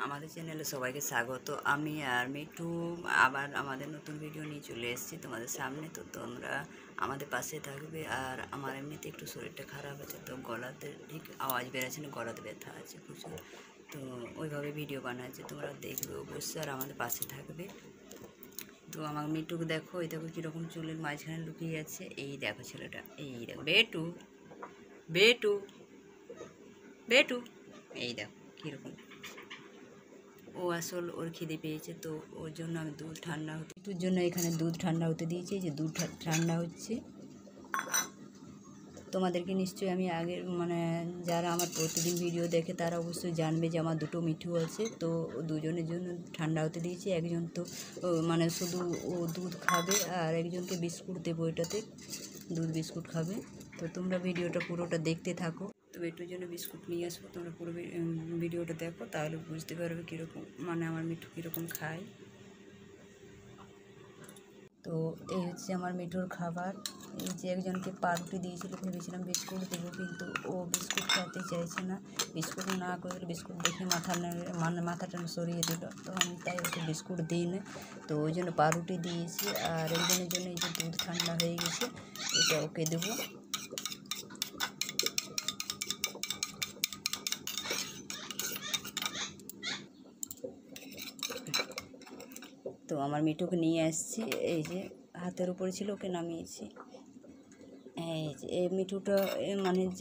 আমাদের চ্যানেলে সবাইকে স্বাগত। আমি আর মিঠু আবার আমাদের নতুন ভিডিও নিয়ে চলে এসেছি তোমাদের সামনে। তো তোমরা আমাদের পাশে থাকবে। আর আমার এমনিতে একটু শরীরটা খারাপ আছে, তো গলাতে ঠিক আওয়াজ বেরোচ্ছে না, গলাতে ব্যথা আছে প্রচুর। তো ওইভাবে ভিডিও বানাচ্ছে, তোমরা দেখবে অবশ্যই আর আমাদের পাশে থাকবে। তো আমার মিঠুকে দেখো, এই দেখো কীরকম চুলের মাঝখানে লুকিয়ে যাচ্ছে। এই দেখো ছেলেটা, এই দেখো বেটু বেটু বেটু, এই দেখো কীরকম। ও আসল ওর খিদে পেয়েছে, তো ওর জন্য আমি দুধ ঠান্ডা হতে একটুর জন্য এখানে দুধ ঠান্ডা হতে দিয়েছি। যে দুধ ঠান্ডা হচ্ছে, তোমাদেরকে নিশ্চয়ই আমি আগের যারা আমার প্রতিদিন ভিডিও দেখে তারা অবশ্যই জানবে যে আমার দুটো মিঠু আছে। তো দুজনের জন্য ঠান্ডা হতে দিয়েছি। একজন তো শুধু ও দুধ খাবে, আর একজনকে বিস্কুট দেবো, এটাতে দুধ বিস্কুট খাবে। তো তোমরা ভিডিওটা পুরোটা দেখতে থাকো। তো একটুর জন্য বিস্কুট নিয়ে আসবো, তোমরা পুরো ভিডিওটা দেখো, তাহলে বুঝতে পারবে কীরকম আমার মিঠু কীরকম খায়। তো এই হচ্ছে আমার মিঠুর খাবার। এই যে একজনকে পাউরুটি দিয়েছিল, ভেবেছিলাম বিস্কুট দেবো, কিন্তু ও বিস্কুট খেতে চাইছে না। বিস্কুট না করে বিস্কুট দেখে মাথাটা সরিয়ে দিল, তো আমি তাই ওকে বিস্কুট দিই না। তো ওই জন্য পাউরুটি দিয়েছি। আর একজনের জন্য এই যে দুধ ঠান্ডা হয়ে গেছে, এটা ওকে দেবো। তো আমার মিঠুকে নিয়ে আসছি, এই যে হাতের উপরে ছিল, ওকে নামিয়েছি। এই যে এই মিঠুটা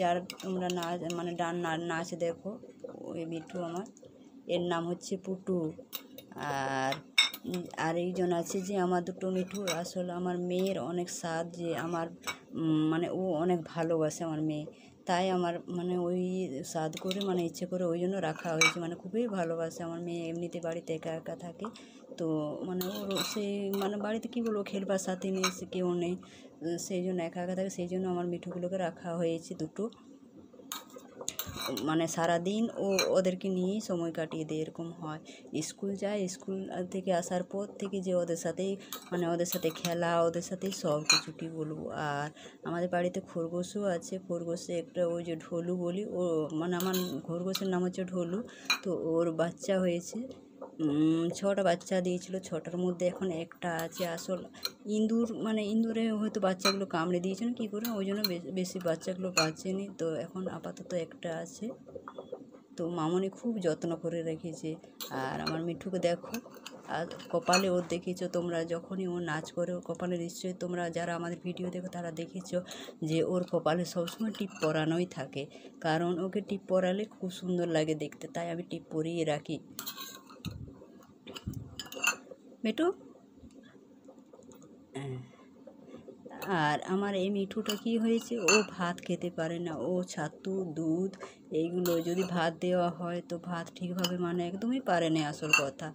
যার তোমরা ডান নাচ দেখো, ওই মিঠু আমার, এর নাম হচ্ছে পুটু। আর আর এইজন আছে যে আমার দুটো মিঠু, আসলে আমার মেয়ের অনেক স্বাদ, যে আমার ও অনেক ভালোবাসে আমার মেয়ে, তাই আমার ওই স্বাদ করে ইচ্ছে করে ওই জন্য রাখা হয়েছে। খুবই ভালোবাসে আমার মেয়ে। এমনিতে বাড়িতে একা একা থাকে, তো ওর সেই বাড়িতে কী বলবো, খেলবার সাথে নেই, সে কেউ নেই, সেই জন্য একা একা থাকে। সেই জন্য আমার মিঠুগুলোকে রাখা হয়েছে দুটো। সারাদিন ওদেরকে নিয়েই সময় কাটিয়ে দেয়, এরকম হয়। স্কুল যায়, স্কুল থেকে আসার পর থেকে যে ওদের সাথেই ওদের সাথে খেলা, ওদের সাথেই সব কিছু, কী বলবো। আর আমাদের বাড়িতে খরগোশও আছে। খরগোশে একটা, ওই যে ঢোলু বলি, ও আমার খরগোশের নাম হচ্ছে ঢোলু। তো ওর বাচ্চা হয়েছে, 6টা বাচ্চা দিয়েছিল। 6টার মধ্যে এখন একটা আছে। আসল ইঁদুর ইঁদুরে হয়তো বাচ্চাগুলো কামড়ে দিয়েছে না কী করে, ওই জন্য বেশি বাচ্চাগুলো বাঁচেনি। তো এখন আপাতত একটা আছে। তো মামনি খুব যত্ন করে রেখেছে। আর আমার মিঠুকে দেখো, আর কপালে ওর দেখেছো তোমরা, যখনই ও নাচ করে ওর কপালে, নিশ্চয়ই তোমরা যারা আমাদের ভিডিও দেখো তারা দেখেছো যে ওর কপালে সবসময় টিপ পরানোই থাকে। কারণ ওকে টিপ পরালে খুব সুন্দর লাগে দেখতে, তাই আমি টিপ পরিয়ে রাখি। মিঠু, আর আমার এই মিঠুটা কি হয়েছে, ও ভাত খেতে পারে না। ও ছাতু, দুধ, এইগুলো যদি ভাত দেওয়া হয় তো ভাত ঠিকভাবে একদমই পারে না। আসল কথা,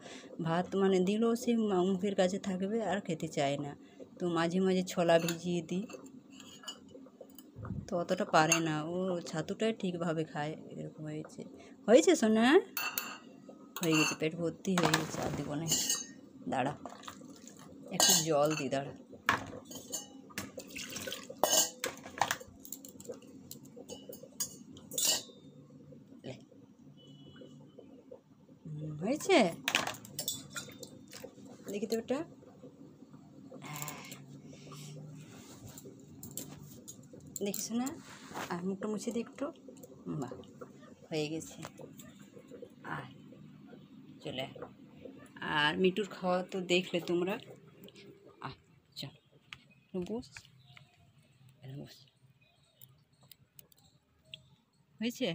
ভাত দিলেও সে মুখের কাছে থাকবে, আর খেতে চায় না। তো মাঝে মাঝে ছোলা ভিজিয়ে দিই, তো অতটা পারে না। ও ছাতুটাই ঠিকভাবে খায়, এরকম হয়েছে। হয়েছে সোনা, হয়ে গেছে, পেট ভর্তি হয়ে গেছে। আর দেবো না, দাঁড়া একটু জল দিই, দাঁড়া। হয়েছে, দেখি তো ওটা, দেখিস না। আর মুখটা মুছে দিই একটু, বাহ, হয়ে গেছে। আর চলে, আর মিঠুর খাওয়া তো দেখলে তোমরা। চল বস, বস, হয়েছে।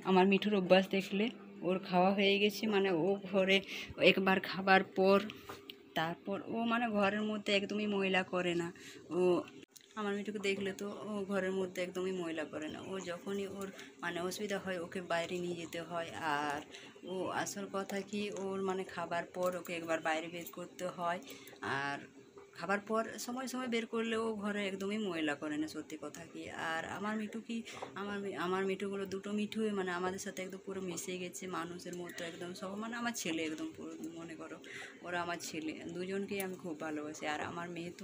আমার মিঠুর অভ্যাস দেখলে, ওর খাওয়া হয়ে গেছে, ও ঘরে একবার খাবার পর তারপর ও ঘরের মধ্যে একদমই ময়লা করে না। ও আমার মিঠুকে দেখলে তো ও ঘরের মধ্যে একদমই ময়লা করে না। ও যখনই ওর অসুবিধা হয়, ওকে বাইরে নিয়ে যেতে হয়। আর ও আসল কথা কি, ওর খাবার পর ওকে একবার বাইরে বের করতে হয়। আর খাবার পর সময় সময় বের করলেও ঘরে একদমই ময়লা করে না, সত্যি কথা কি। আর আমার মিঠু কি, আমার মিঠুগুলো দুটো মিঠু মানে আমাদের সাথে একদম পুরো মিশে গেছে মানুষের মতো একদম সব, মানে আমার ছেলে একদম পুরো, মনে করো ওরা আমার ছেলে, দুজনকেই আমি খুব ভালোবাসি। আর আমার মেয়ে তো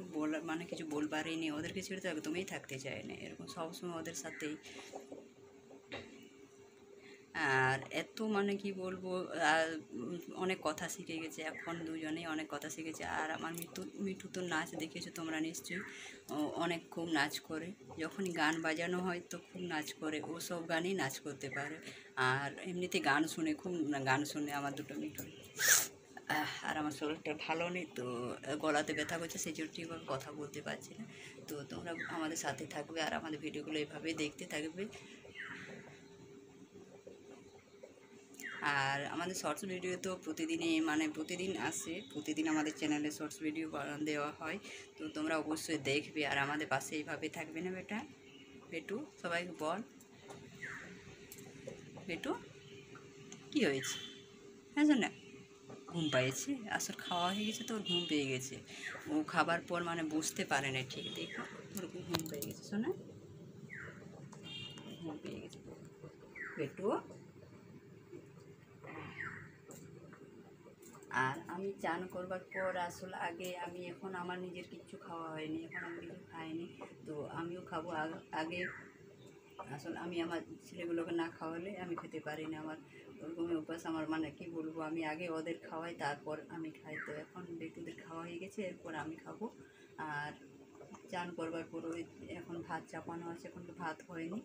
মানে কিছু বলবারই নেই, ওদেরকে ছেড়ে তো একদমই থাকতে চায় না, এরকম সবসময় ওদের সাথেই। আর এত মানে কি বলবো, অনেক কথা শিখে গেছে এখন, দুজনেই অনেক কথা শিখেছে। আর আমার মিঠু তো নাচ দেখেছো তোমরা নিশ্চয়ই, অনেক খুব নাচ করে, যখন গান বাজানো হয় তো খুব নাচ করে, ও সব গানেই নাচ করতে পারে। আর এমনিতে গান শুনে খুব গান শুনে আমার দুটো মিঠু। আর আমার শরীরটা ভালো নেই তো, গলাতে ব্যথা করছে, সেই জন্য ঠিকভাবে কথা বলতে পারছি না। তো তোমরা আমাদের সাথে থাকবে আর আমাদের ভিডিওগুলো এইভাবেই দেখতে থাকবে। আর আমাদের শর্টস ভিডিও তো প্রতিদিনই মানে প্রতিদিন আসে, প্রতিদিন আমাদের চ্যানেলে শর্টস ভিডিও দেওয়া হয়, তো তোমরা অবশ্যই দেখবে আর আমাদের পাশে এইভাবে থাকবে না বেটা। বেটু সবাইকে বল, বেটু কী হয়েছে, হ্যাঁ না ঘুম পেয়েছে, আসলে খাওয়া হয়ে গেছে তো ওর ঘুম পেয়ে গেছে, ও খাবার পর মানে বুঝতে পারে না ঠিক, দেখো ওর ঘুম পেয়ে গেছে, শোনা ঘুম পেয়ে গেছে বেটু। আর আমি চান করবার পর আসলে আগে আমি, এখন আমার নিজের কিচ্ছু খাওয়া হয়নি, এখন আমি কিছু খাইনি, তো আমিও খাবো আগে। আসলে আমি আমার ছেলেগুলোকে না খাওয়ালে আমি খেতে পারি না, আমার ওরকমই উপাস, আমার মানে কি বলবো, আমি আগে ওদের খাওয়াই তারপর আমি খাই, তো এখন বেটুদের খাওয়া হয়ে গেছে, এরপর আমি খাবো। আর চান করবার পর ওই এখন ভাত চাপানো আছে, এখন তো ভাত হয়নি,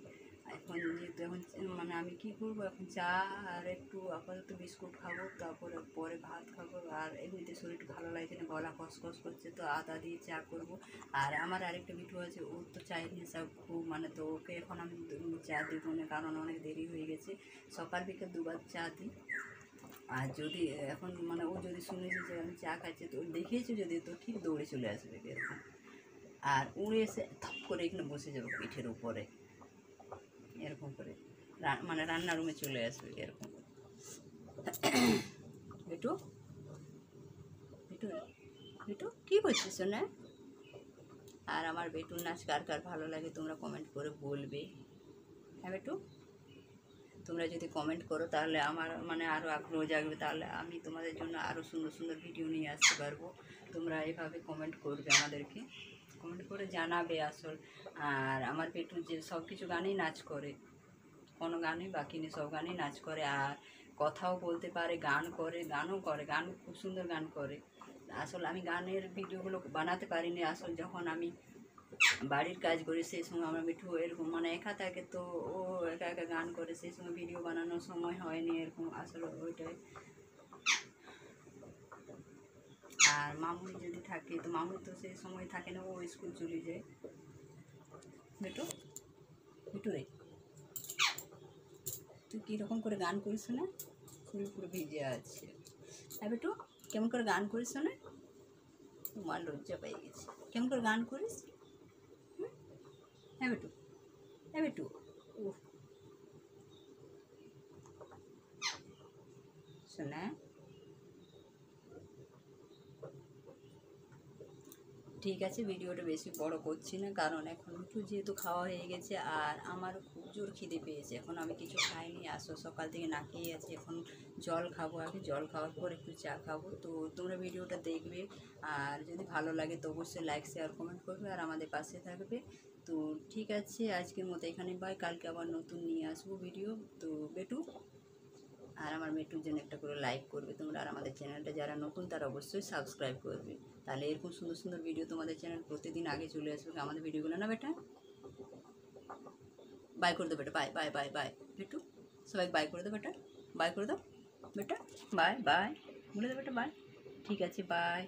এখন যেহেতু এখন মানে আমি কি করবো, এখন চা আর একটু আপাতত বিস্কুট খাবো, তারপরে পরে ভাত খাবো। আর এমনিতে শরীরটা ভালো লাগছে না, গলা খসখস করছে, তো আদা দিয়ে চা করবো। আর আমার আরেকটা মিঠু আছে, ওর তো চায়ের নেশা খুব, মানে তো ওকে এখন আমি চা দেবো না, কারণ অনেক দেরি হয়ে গেছে, সকাল বিকেল দুবার চা দিই। আর যদি এখন মানে ও যদি শুনেছে যে আমি চা খাচ্ছি, তো দেখেছি যদি, তো ঠিক দৌড়ে চলে আসবে এরকম, আর উড়ে এসে থপ করে এখানে বসে যাবে পিঠের উপরে, এরকম করে মানে রান্নার রুমে চলে আসবে এরকম। বেটু বেটু বেটু কী করছিস না? আর আমার বেটুর নাচ কার কার ভালো লাগে তোমরা কমেন্ট করে বলবে, হ্যাঁ বেটু, তোমরা যদি কমেন্ট করো তাহলে আমার মানে আরও আগ্রহ জাগবে, তাহলে আমি তোমাদের জন্য আরও সুন্দর সুন্দর ভিডিও নিয়ে আসতে পারবো। তোমরা এভাবে কমেন্ট করবে, আমাদেরকে কমেন্ট করে জানাবে আসল। আর আমার বেটু যে সব কিছু গানেই নাচ করে, কোনো গানই বাকি নেই, সব গানেই নাচ করে, আর কথাও বলতে পারে, গান করে, গানও করে, গান খুব সুন্দর গান করে। আসলে আমি গানের ভিডিওগুলো বানাতে পারিনি, আসল যখন আমি বাড়ির কাজ করি সেই সময় আমার মিঠু এরকম মানে একা থাকে, তো ও একা একা গান করে, সেই সময় ভিডিও বানানোর সময় হয়নি এরকম, আসলে ওইটাই। আর মামুনি যদি থাকে, তো মামুনি তো সেই সময় থাকে না, ও স্কুল চলে যায়। মিঠু মিঠু রে, তুই কীরকম করে গান করিস না, শরীর পুরো ভিজে আছে, হ্যাঁ বেটু কেমন করে গান করিস না, তোমার লজ্জা পেয়ে গেছে, কেমন করে গান করিস, হ্যাঁ বেটু, হ্যাঁ বেটু, ও শোনা। ঠিক আছে, ভিডিওটা বেশি বড় করছি না, কারণ এখন একটু যেহেতু খাওয়া হয়ে গেছে আর আমারও খুব জোর খিদে পেয়েছে, এখন আমি কিছু খাইনি, আসো সকাল থেকে না খেয়ে আছি, এখন জল খাবো, আগে জল খাওয়ার পর একটু চা খাবো। তো তোমরা ভিডিওটা দেখবে, আর যদি ভালো লাগে তো অবশ্যই লাইক শেয়ার কমেন্ট করবে আর আমাদের পাশে থাকবে। তো ঠিক আছে, আজকের মতো এখানে বাই, কালকে আবার নতুন নিয়ে আসবো ভিডিও। তো বেটু আর আমার মেয়েটুর জন্য একটা করে লাইক করবে তোমরা, আর আমাদের চ্যানেলটা যারা নতুন তারা অবশ্যই সাবস্ক্রাইব করবে, তাহলে এরকম সুন্দর সুন্দর ভিডিও তোমাদের চ্যানেল প্রতিদিন আগে চলে আসবে আমাদের ভিডিওগুলো, না বেটা? বাই করে দাও বেটা, বাই বাই বাই বাই বেটু, সবাই বাই করে দাও বেটা, বাই করে দাও বেটা, বাই বাই বলে দাও বেটা, বাই, ঠিক আছে বাই।